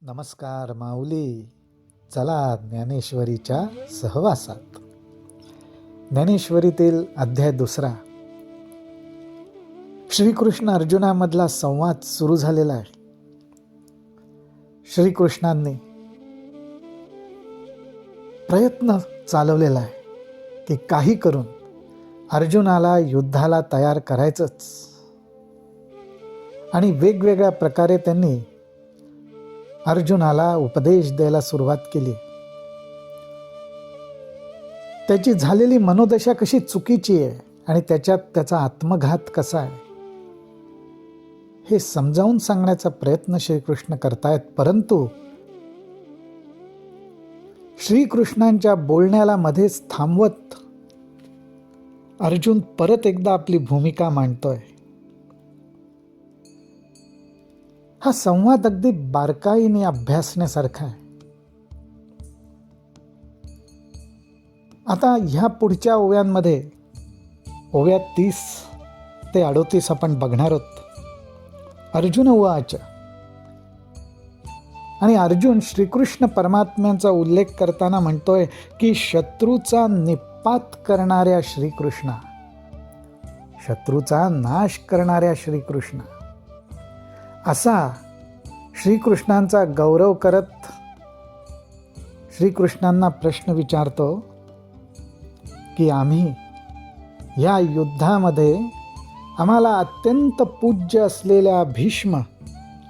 नमस्कार माऊली. चला ज्ञानेश्वरीच्या सहवासात. ज्ञानेश्वरीतील अध्याय 2. श्रीकृष्ण अर्जुनामधला संवाद सुरू झालेला आहे. श्रीकृष्णांनी प्रयत्न चालवलेला आहे की काही करून अर्जुनाला युद्धाला तयार करायचंच, आणि वेगवेगळ्या प्रकारे त्यांनी अर्जुनाला उपदेश द्यायला सुरुवात केली. त्याची झालेली मनोदशा कशी चुकीची आहे आणि त्याच्यात त्याचा आत्मघात कसा आहे हे समजावून सांगण्याचा प्रयत्न श्रीकृष्ण करतायत. परंतु श्रीकृष्णांच्या बोलण्याला मध्येच थांबवत अर्जुन परत एकदा आपली भूमिका मांडतोय. हा संवाद अगदी बारकाईने अभ्यासण्यासारखा आहे. आता ह्या पुढच्या ओव्यांमध्ये ओव्या 30 ते 38 आपण बघणार आहोत. अर्जुन उवाच. आणि अर्जुन श्रीकृष्ण परमात्म्यांचा उल्लेख करताना म्हणतोय की शत्रूचा निपात करणाऱ्या श्रीकृष्णा, शत्रूचा नाश करणाऱ्या श्रीकृष्णा, असा श्रीकृष्णांचा गौरव करत श्रीकृष्णांना प्रश्न विचारतो की आम्ही या युद्धामध्ये आम्हाला अत्यंत पूज्य असलेल्या भीष्म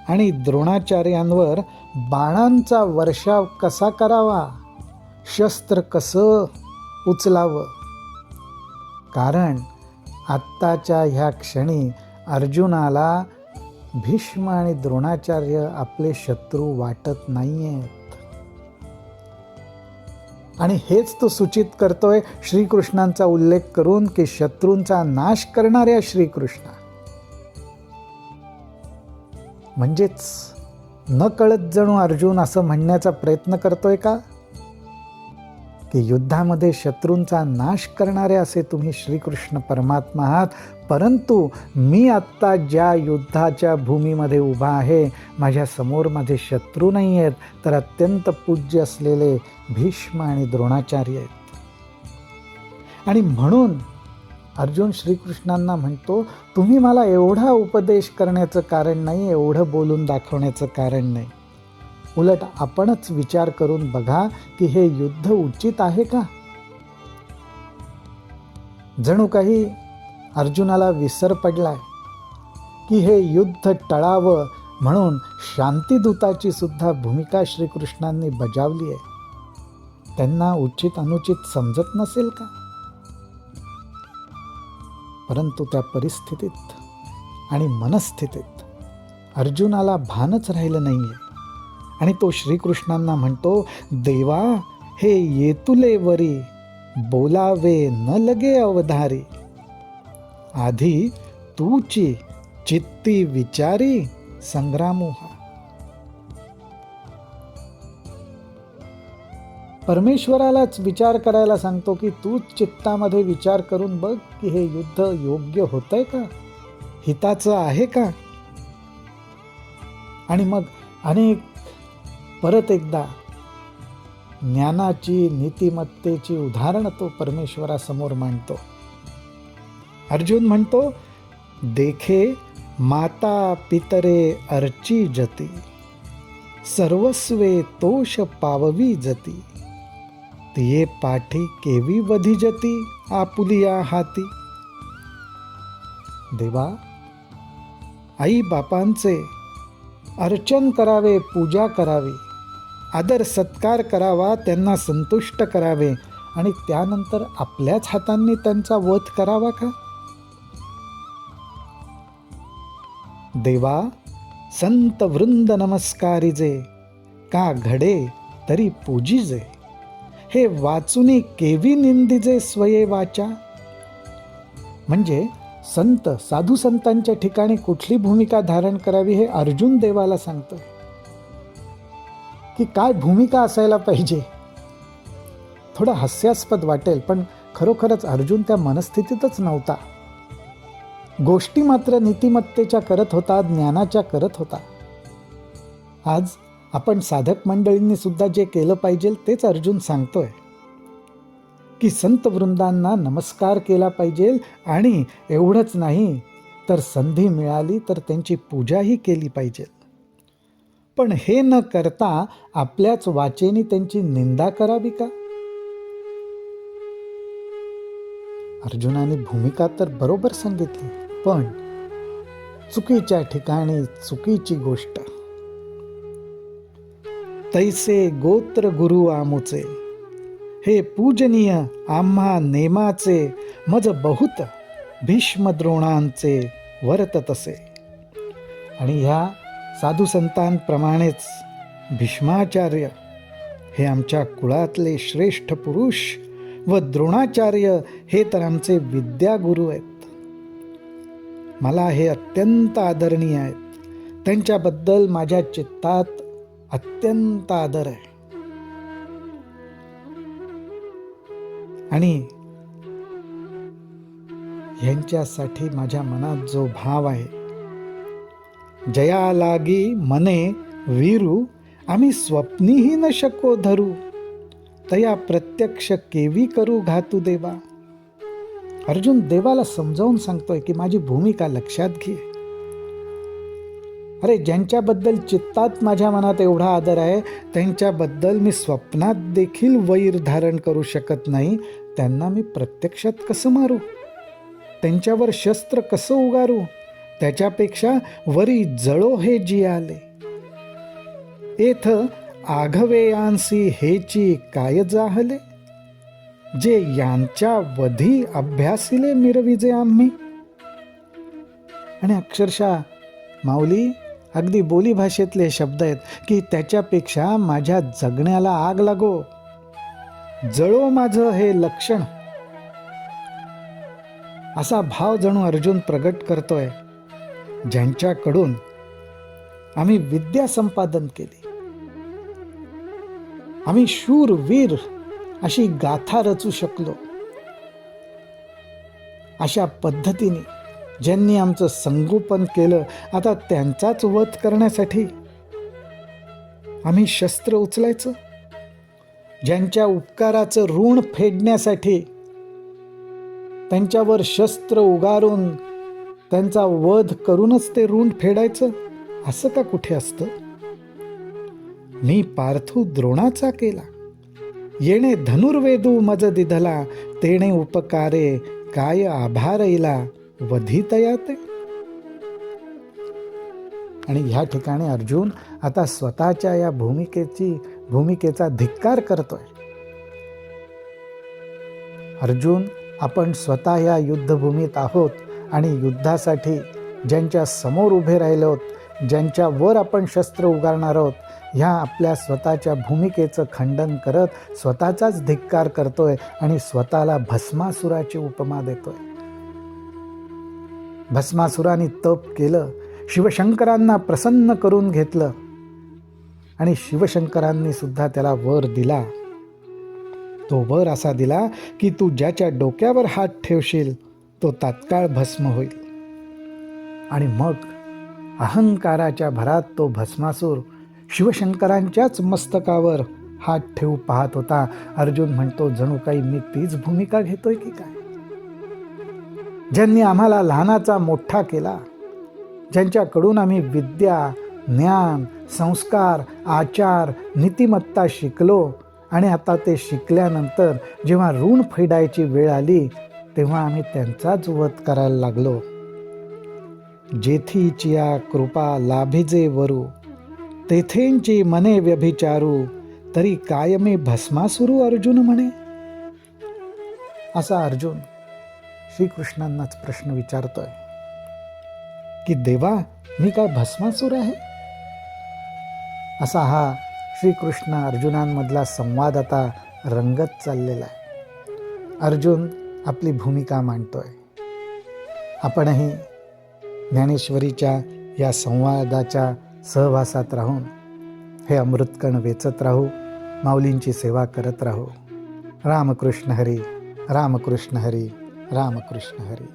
आणि द्रोणाचार्यांवर बाणांचा वर्षाव कसा करावा, शस्त्र कसं उचलावं. कारण आत्ताच्या ह्या क्षणी अर्जुनाला भीष्म आणि द्रोणाचार्य आपले शत्रू वाटत नाहीयेत. आणि हेच तो सूचित करतोय श्रीकृष्णांचा उल्लेख करून की शत्रूंचा नाश करणाऱ्या श्रीकृष्णा. म्हणजेच न कळत जणू अर्जुन असं म्हणण्याचा प्रयत्न करतोय का की युद्धामध्ये शत्रूंचा नाश करणारे असे तुम्ही श्रीकृष्ण परमात्मा आहात, परंतु मी आत्ता ज्या युद्धाच्या भूमीमध्ये उभा आहे माझ्या समोर माझे शत्रू नाही आहेत, तर अत्यंत पूज्य असलेले भीष्म आणि द्रोणाचार्य आहेत. आणि म्हणून अर्जुन श्रीकृष्णांना म्हणतो, तुम्ही मला एवढा उपदेश करण्याचं कारण नाही, एवढं बोलून दाखवण्याचं कारण नाही. उलट आपणच विचार करून बघा की हे युद्ध उचित आहे का. जणू काही अर्जुनाला विसर पडलाय की हे युद्ध टळावं म्हणून शांतिदूताची सुद्धा भूमिका श्रीकृष्णांनी बजावली आहे. त्यांना उचित अनुचित समजत नसेल का. परंतु त्या परिस्थितीत आणि मनस्थितीत अर्जुनाला भानच राहिलं नाहीये. आणि तो श्रीकृष्णांना म्हणतो, देवा हे येतुले वरी बोलावे न लगे अवधारी, आधी तूची चित्ती विचारी संग्रामोहा. परमेश्वरालाच विचार करायला सांगतो की तूच चित्तामध्ये विचार करून बघ की हे युद्ध योग्य होतंय का, हिताचं आहे का. आणि मग अनेक परत एकदा ज्ञानाची नीतिमत्तेची उदाहरणं तो परमेश्वरासमोर मांडतो. अर्जुन म्हणतो, देखे माता पितरे अर्ची जती, सर्वस्वे तोष पाववी जती, तिये पाठी केवी वधी जती आपुलिया हाती. देवा, आई बापांचे अर्चन करावे, पूजा करावी, आदर सत्कार करावा, त्यांना संतुष्ट करावे आणि त्यानंतर आपल्याच हातांनी त्यांचा वध करावा का. देवा, संत वृंद नमस्कारिजे, का घडे तरी पूजिजे, हे वाचुनी केवी निंदिजे स्वये वाचा. म्हणजे संत साधू संतांच्या ठिकाणी कुठली भूमिका धारण करावी हे अर्जुन देवाला सांगतोय की काय भूमिका असायला पाहिजे. थोडं हास्यास्पद वाटेल, पण खरोखरच अर्जुन त्या मनस्थितीतच नव्हता. गोष्टी मात्र नीतिमत्तेच्या करत होता, ज्ञानाच्या करत होता. आज आपण साधक मंडळींनी सुद्धा जे केलं पाहिजे तेच अर्जुन सांगतोय की संत वृंदांना नमस्कार केला पाहिजे आणि एवढंच नाही तर संधी मिळाली तर त्यांची पूजाही केली पाहिजे. पण हे न करता आपल्याच वाचेने त्यांची निंदा करावी का? अर्जुनाने भूमिका तर बरोबर सांगितली, पण चुकीच्या ठिकाणी चुकीची गोष्ट. तैसे गोत्र गुरु आमुचे, हे पूजनीय आम्हा नेमाचे, मज बहुत भीष्म द्रोणांचे वर्त तसे. आणि ह्या साधू संतांप्रमाणेच भीष्माचार्य हे आमच्या कुळातले श्रेष्ठ पुरुष व द्रोणाचार्य हे तर आमचे विद्यागुरु आहेत. मला हे अत्यंत आदरणीय आहेत. त्यांच्याबद्दल माझ्या चित्तात अत्यंत आदर आहे. आणि ह्यांच्यासाठी माझ्या मनात जो भाव आहे, जया लागी मने वीरू, आम्ही स्वप्नीही न शको धरू, तया प्रत्यक्ष केवी करू घातू देवा. अर्जुन देवाला समजावून सांगतोय की माझी भूमिका लक्षात घे. अरे, ज्यांच्याबद्दल चित्तात माझ्या मनात एवढा आदर आहे, त्यांच्याबद्दल मी स्वप्नात देखील वैर धारण करू शकत नाही. त्यांना मी प्रत्यक्षात कसं मारू, त्यांच्यावर शस्त्र कसं उगारू? त्याच्यापेक्षा वरी जळो हे जी आले. एथ आघवेयांसी हेची काय जाहले, जे यांच्या वधी अभ्यासिले मिरविजे आम्ही. आणि अक्षरशः माऊली अगदी बोली भाषेतले शब्द आहेत की त्याच्यापेक्षा माझ्या जगण्याला आग लागो, जळो माझं हे लक्षण. असा भाव जणू अर्जुन प्रगट करतोय. ज्यांच्याकडून आम्ही विद्या संपादन केली, आम्ही शूर वीर अशी गाथा रचू शकलो, अशा पद्धतीने ज्यांनी आमचं संगोपन केलं, आता त्यांचाच वध करण्यासाठी आम्ही शस्त्र उचलायचं? ज्यांच्या उपकाराचं ऋण फेडण्यासाठी त्यांच्यावर शस्त्र उगारून त्यांचा वध करूनच ते ऋण फेडायचं? असं का कुठे असतं? मी पार्थू द्रोणाचा केला, येणे धनुर्वेदू मज दिधला, तेणे उपकारे काय आभार इला वधितया ते. आणि ह्या ठिकाणी अर्जुन आता स्वतःच्या या भूमिकेचा धिक्कार करतोय. अर्जुन, आपण स्वतः या युद्धभूमीत आहोत आणि युद्धासाठी ज्यांच्या समोर उभे राहिलो आहोत, ज्यांच्यावर आपण शस्त्र उगारणार आहोत, ह्या आपल्या स्वतःच्या भूमिकेचं खंडन करत स्वतःचाच धिक्कार करतोय आणि स्वतःला भस्मासुराची उपमा देतोय. भस्मासुराने तप केलं, शिवशंकरांना प्रसन्न करून घेतलं आणि शिवशंकरांनी सुद्धा त्याला वर दिला. तो वर असा दिला की तू ज्याच्या डोक्यावर हात ठेवशील तो तात्काळ भस्म होईल. आणि मग अहंकाराच्या भरात तो भस्मासूर शिवशंकरांच्याच मस्तकावर हात ठेवू पाहत होता. अर्जुन म्हणतो, जणू काही मी तीच भूमिका घेतोय की काय? ज्यांनी आम्हाला लहानाचा मोठा केला, ज्यांच्याकडून आम्ही विद्या, ज्ञान, संस्कार, आचार, नीतिमत्ता शिकलो आणि आता ते शिकल्यानंतर जेव्हा ऋण फेडायची वेळ आली तेव्हा आम्ही त्यांचाच वध करायला लागलो. जेथीचिया कृपा लाभिजे वरू, तेथेंची मने व्यभिचारू, तरी कायमे भस्मासुरू अर्जुन म्हणे. असा अर्जुन श्रीकृष्णांनाच प्रश्न विचारतोय की देवा, मी काय भस्मासूर आहे? असा हा श्रीकृष्ण अर्जुनांमधला संवाद आता रंगत चाललेला आहे. अर्जुन आपली भूमिका मांडतोय. आपणही ज्ञानेश्वरीच्या या संवादाच्या सहवासात राहून हे अमृतकण वेचत राहू, माऊलींची सेवा करत राहू. रामकृष्ण हरी, रामकृष्ण हरी, रामकृष्ण हरी.